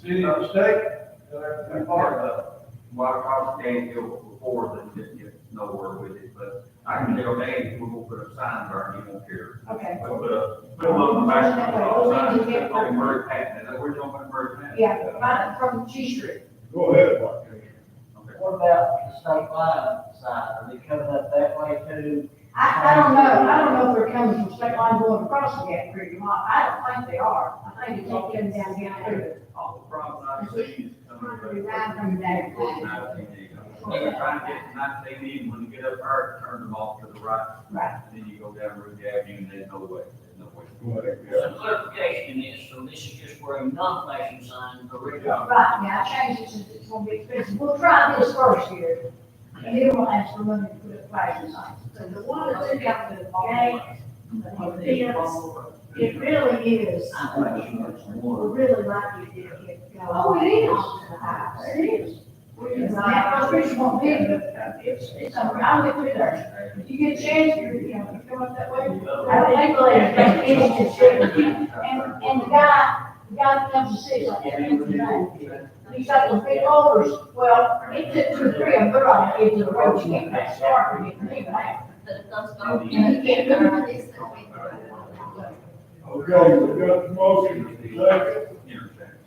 City of the state, That's part of the, what I call Danville before, that didn't get nowhere with it, but I can tell Dave, we're gonna put a sign there, and he won't care. Okay, We'll put a little back, sign, on Murray Patton, is that where you're talking about Murray Patton? yeah, right from G Street. Go ahead, Mike. Okay. What about the state line sign? Are they coming up that way too? I don't know if they're coming from state line going across the Gap Creek or not, I don't think they are, I think it's all coming down Gap Creek. All the problems I see is coming from. Right from there. They're trying to get to 1980, when you get up there, turn them off to the right. Right. Then you go down Ruby Avenue, and there's no way, there's no way. Go ahead, So clarification is, so this is just for a non-flashing sign, correct? Right, yeah, I changed it since it's gonna be expensive, we'll try this first year, and then we'll ask for money to put up flashing signs. So the one that's in the gate, It really is, we're really lucky to get it going. Oh, it is. onto the house. It is. It's not, those streets won't be, but it's, I went through there. If you get a chance, you know, you come up that way. I don't think it's and the guy that comes to see us, like that, what's his name? He's got those big boulders, well, it took 2 or 3 of them, they're on the edge of the road, you can't back start and get me back. And he can't go around this. Okay, we got the motion, second.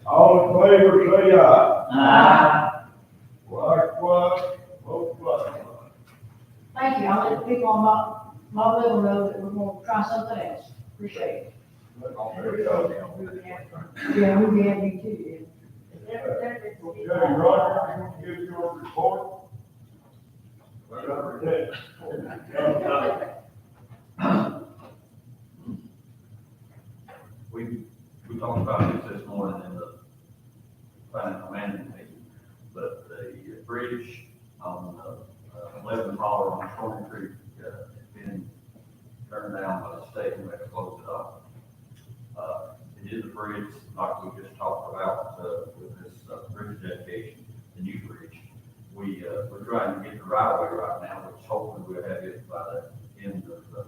All in favor, say aye. Likewise, vote likewise. Thank you, I'll let the people on my level know that we're gonna try something else, appreciate it. Yeah, we did, me too, Okay, Roger, you give your report. we talked about this morning in the planning commanding meeting, but the bridge on, 11 Holler on Storm Creek, has been turned down by the state, and we have to close it up. It is a bridge, like we just talked about, with this, bridge dedication, the new bridge. We're trying to get the right of way right now, which hopefully we'll have it by the end of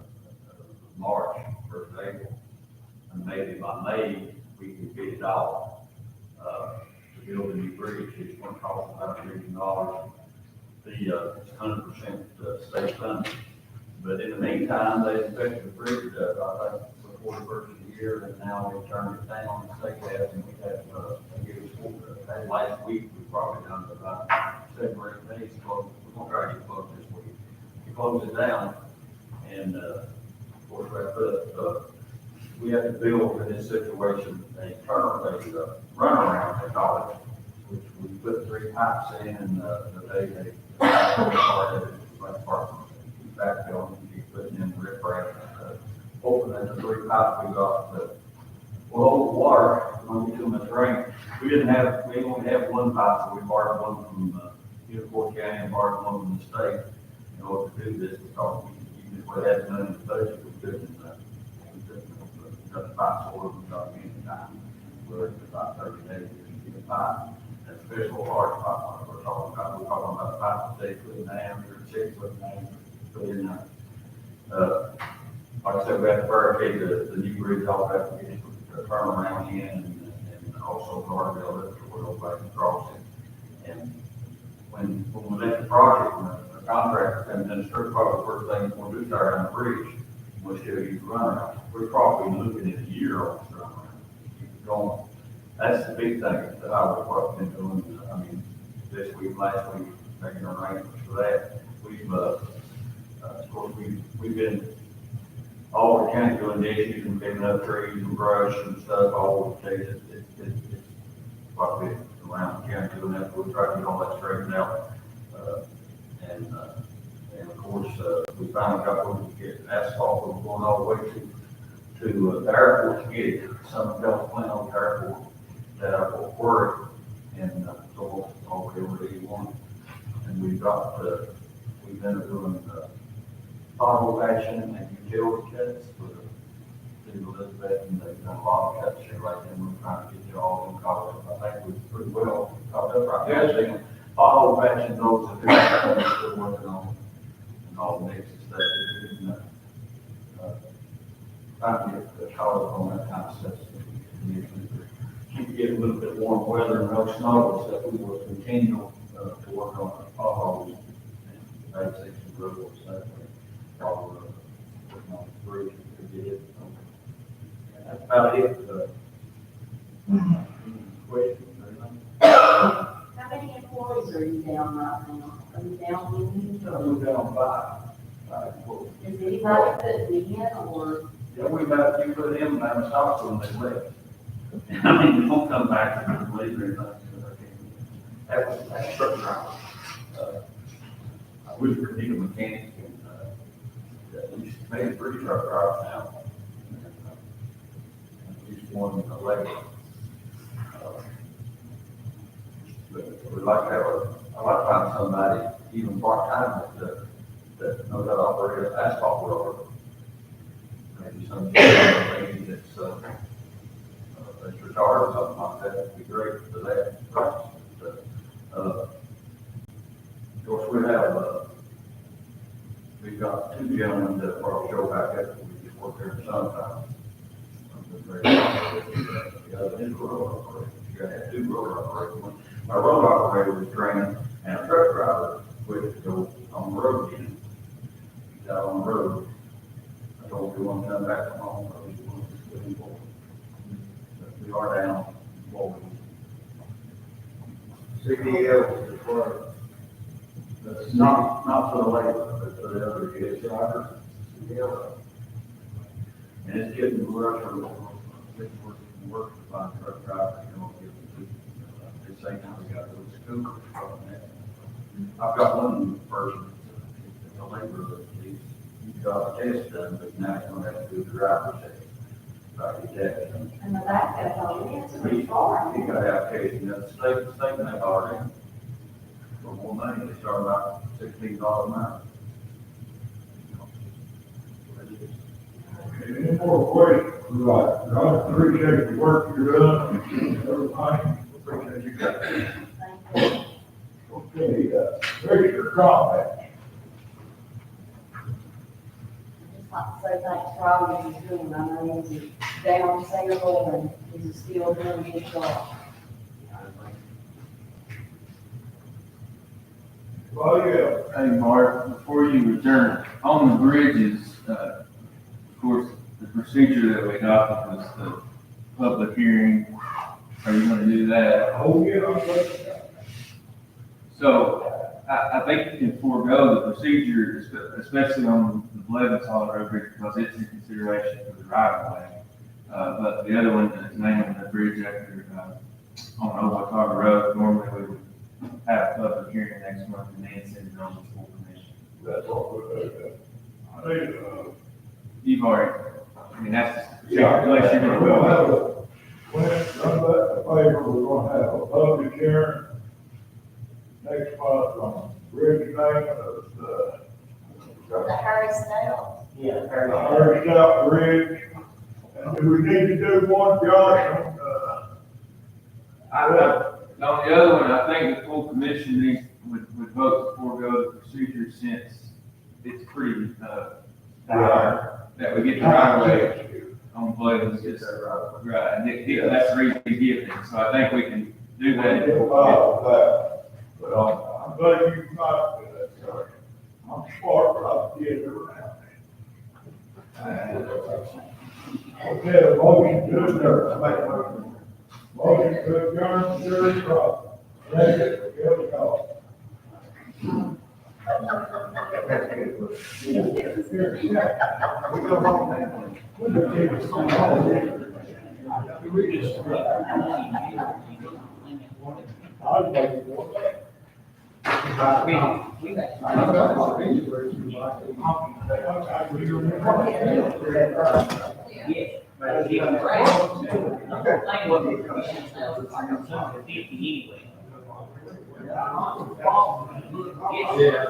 March, first of April. And maybe by May, we can get it out, to build a new bridge. It's going to cost about $1 million. It's 100% state funded. But in the meantime, they inspected the bridge, I think, before the first of the year, and now they've turned it down, the state has, and we have, they gave us that last week, we probably done about 7 or 8 days close. We're gonna try to get close this week. We close it down, and, of course, we have to build for this situation a runaround, they call it, which we put 3 pipes in, and, the day they started, like, backfill, and keep putting in riprap. Hoping that the 3 pipes we got, will hold water when we get too much rain. We only have 1 pipe, so we borrowed one from, Unicorn County and borrowed one from the state in order to do this, because even if we had money in the budget, we couldn't cut the pipes ordered without any time. We're at about 30 days to get a pipe, and especially large pipe, we're talking about pipes that 8 foot in diameter, 6 foot in diameter, put in there. Like I said, we have to barricade the new bridge off after we get the turnaround in, and also guardrail it for nobody can cross it. And when we let the project, when the contractor comes in, probably the first thing we're going to do is tear down the bridge. We'll still use the runaround. We're probably looking at a year on this runaround. Keep it going. That's the big thing that the highway department's been doing. I mean, this week, last week, making arrangements for that. Of course, we've been all the county doing issues and picking up trees and brush and stuff, all the cases. It's quite a bit around the county doing that. We'll try to get all that straightened out. And of course, we finally got where we get asphalt. We're going all the way to the airport to get it. Some of y'all plan on the airport, that airport quarry, and so all the way over to 81. And we've been doing pothole action and utility cuts for the city of Elizabeth, and they've done a lot of cuts here right now. We're trying to get you all in college. I think we're pretty well caught up right now. Seeing pothole action, those that we're still working on, and all the next stuff. Trying to get caught up on that kind of stuff. Keep getting a little bit warm weather and no snow, so we will continue to work on potholes and basics and roads, so probably working on the bridge to get it. And that's about it. Questions or anything? How many employees are you down right now? Are you down any? We're down 5. Is anybody putting in or? Yeah, we got a few put in by the stop when they left. I mean, they won't come back to the leave or anything. That's truck driver. I wish we could need a mechanic and, at least maybe 3 truck drivers now. At least one labor. But we'd like to have I'd like to find somebody, even part-time, that knows how to operate an asphalt roller. Maybe some lady that's retired or something like that, would be great for that. But, of course, we've got 2 gentlemen that will show back up, we just work there sometimes. The other is road operator. You gotta have 2 road operators. My road operator was trained, and a truck driver quit to go on the road again. He's out on the road. I told him we want to come back from home, so he wants to put in for. We are down forward. CDL is for, That's not for the labor, but for the other kids, drivers. CDL. And it's getting worse and worse to find truck drivers, they say now we got those scooters from that. I've got one person, the labor, he's got a test done, but now he's gonna have to do the driver's test. Jackson. And the back, that's all it is, it's far. He got allocated, the state they already, for more money, they started about $16 an hour. Any more questions? Right, I appreciate the work you're doing, everybody. Appreciate you guys. Thank you. Okay, Commissioner comment. Just like to say thanks for all you're doing, I know he's down several and he's still doing a good job. Well, yeah. Hey, Mark, before you adjourn, on the bridges, of course, the procedure that we adopted was the public hearing. Are you gonna do that? Oh, yeah, I'm glad. So, I think you can forego the procedure, especially on the Blevins Hollow Road Bridge, because it's in consideration for the right of way. But the other one, is naming the bridge after, on Old Chicago Road, normally we would have a public hearing next month and then send it on to full commission. That's what we're doing. I need, You've already, I mean, that's just. yeah, Unless you're gonna. we'll have a, when it's done that, the paper, we're gonna have a public hearing next month on bridge name of The Harris Dale. Yeah, the very Irish South Bridge. And do we need to do one, Josh, on, On the other one, I think the full commission needs, would vote to forego the procedure since it's pretty, dire that we get the right of way on Blevins. Yes, right, and that's the reason he gives it, so I think we can do that. Get involved with that. But I'm glad you not, sorry. I'm smart, but I'll get it around. Okay, a motion to adjourn. Motion to adjourn, Jerry Cross. Second, Kelly Collins. I'd like to go. Yeah.